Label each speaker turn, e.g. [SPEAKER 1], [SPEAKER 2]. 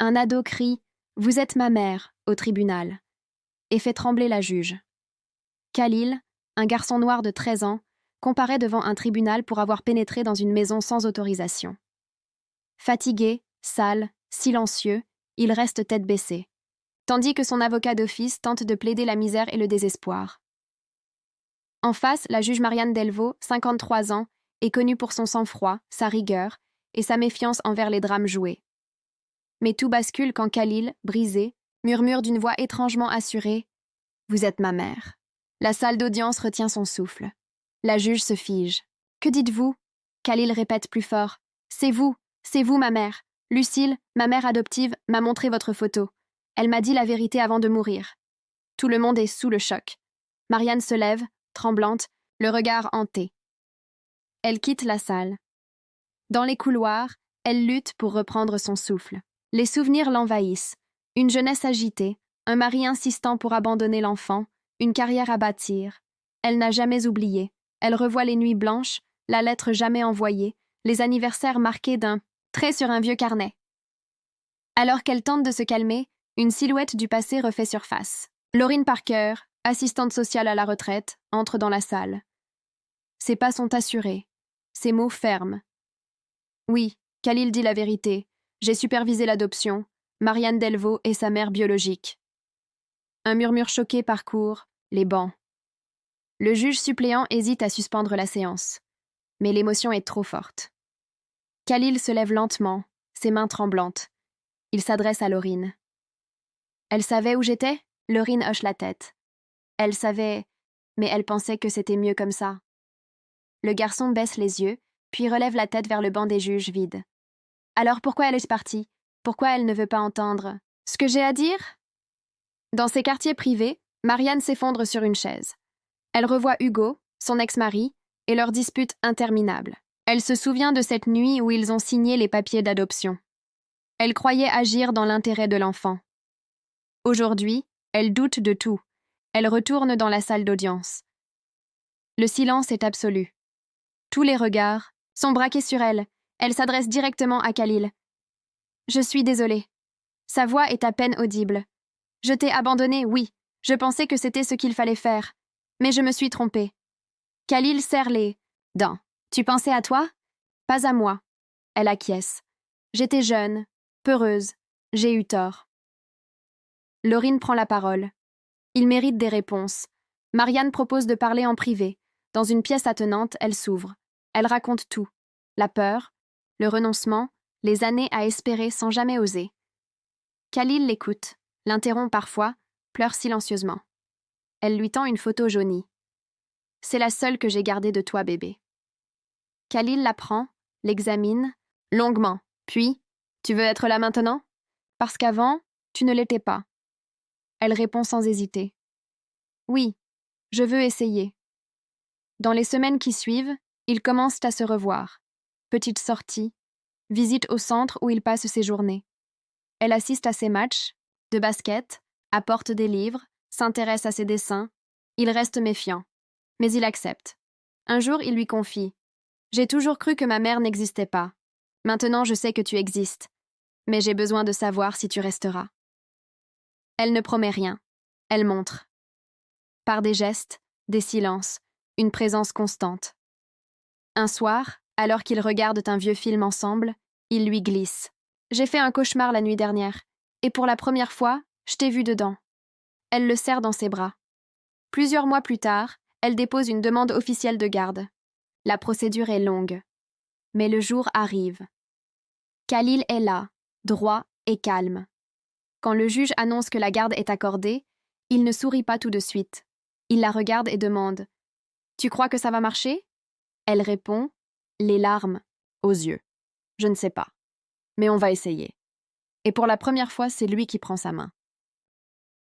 [SPEAKER 1] Un ado crie « Vous êtes ma mère » au tribunal et fait trembler la juge. Khalil, un garçon noir de 13 ans, comparaît devant un tribunal pour avoir pénétré dans une maison sans autorisation. Fatigué, sale, silencieux, il reste tête baissée, tandis que son avocat d'office tente de plaider la misère et le désespoir. En face, la juge Marianne Delvaux, 53 ans, est connue pour son sang-froid, sa rigueur et sa méfiance envers les drames joués. Mais tout bascule quand Khalil, brisé, murmure d'une voix étrangement assurée « Vous êtes ma mère ». La salle d'audience retient son souffle. La juge se fige. « Que dites-vous » Khalil répète plus fort. « C'est vous ma mère. Lucille, ma mère adoptive, m'a montré votre photo. Elle m'a dit la vérité avant de mourir. » Tout le monde est sous le choc. Marianne se lève, tremblante, le regard hanté. Elle quitte la salle. Dans les couloirs, elle lutte pour reprendre son souffle. Les souvenirs l'envahissent. Une jeunesse agitée, un mari insistant pour abandonner l'enfant, une carrière à bâtir. Elle n'a jamais oublié. Elle revoit les nuits blanches, la lettre jamais envoyée, les anniversaires marqués d'un trait sur un vieux carnet. Alors qu'elle tente de se calmer, une silhouette du passé refait surface. Laureen Parker, assistante sociale à la retraite, entre dans la salle. Ses pas sont assurés, ses mots fermes. Oui, Khalil dit la vérité. J'ai supervisé l'adoption. Marianne Delvaux est sa mère biologique. Un murmure choqué parcourt les bancs. Le juge suppléant hésite à suspendre la séance. Mais l'émotion est trop forte. Khalil se lève lentement, ses mains tremblantes. Il s'adresse à Laureen. « Elle savait où j'étais » Laureen hoche la tête. Elle savait, mais elle pensait que c'était mieux comme ça. Le garçon baisse les yeux, puis relève la tête vers le banc des juges vide. Alors pourquoi elle est partie? Pourquoi elle ne veut pas entendre ce que j'ai à dire? Dans ses quartiers privés, Marianne s'effondre sur une chaise. Elle revoit Hugo, son ex-mari, et leur dispute interminable. Elle se souvient de cette nuit où ils ont signé les papiers d'adoption. Elle croyait agir dans l'intérêt de l'enfant. Aujourd'hui, elle doute de tout. Elle retourne dans la salle d'audience. Le silence est absolu. Tous les regards sont braqués sur elle. Elle s'adresse directement à Khalil. « Je suis désolée. » Sa voix est à peine audible. « Je t'ai abandonné, oui. Je pensais que c'était ce qu'il fallait faire. Mais je me suis trompée. » Khalil serre les dents. « Tu pensais à toi? Pas à moi. » Elle acquiesce. « J'étais jeune, peureuse. J'ai eu tort. » Laureen prend la parole. Il mérite des réponses. Marianne propose de parler en privé. Dans une pièce attenante, elle s'ouvre. Elle raconte tout. La peur, le renoncement, les années à espérer sans jamais oser. Khalil l'écoute, l'interrompt parfois, pleure silencieusement. Elle lui tend une photo jaunie. « C'est la seule que j'ai gardée de toi, bébé. » Khalil la prend, l'examine, longuement, puis « Tu veux être là maintenant? Parce qu'avant, tu ne l'étais pas. » Elle répond sans hésiter. « Oui, je veux essayer. » Dans les semaines qui suivent, ils commencent à se revoir. Petite sortie, visite au centre où il passe ses journées. Elle assiste à ses matchs, de basket, apporte des livres, s'intéresse à ses dessins. Il reste méfiant, mais il accepte. Un jour, il lui confie « J'ai toujours cru que ma mère n'existait pas. Maintenant, je sais que tu existes, mais j'ai besoin de savoir si tu resteras. » Elle ne promet rien. Elle montre. Par des gestes, des silences, une présence constante. Un soir, alors qu'ils regardent un vieux film ensemble, il lui glisse. « J'ai fait un cauchemar la nuit dernière, et pour la première fois, je t'ai vu dedans. » Elle le serre dans ses bras. Plusieurs mois plus tard, elle dépose une demande officielle de garde. La procédure est longue. Mais le jour arrive. Khalil est là, droit et calme. Quand le juge annonce que la garde est accordée, il ne sourit pas tout de suite. Il la regarde et demande « Tu crois que ça va marcher ?» Elle répond, les larmes aux yeux. « Je ne sais pas, mais on va essayer. » Et pour la première fois, c'est lui qui prend sa main.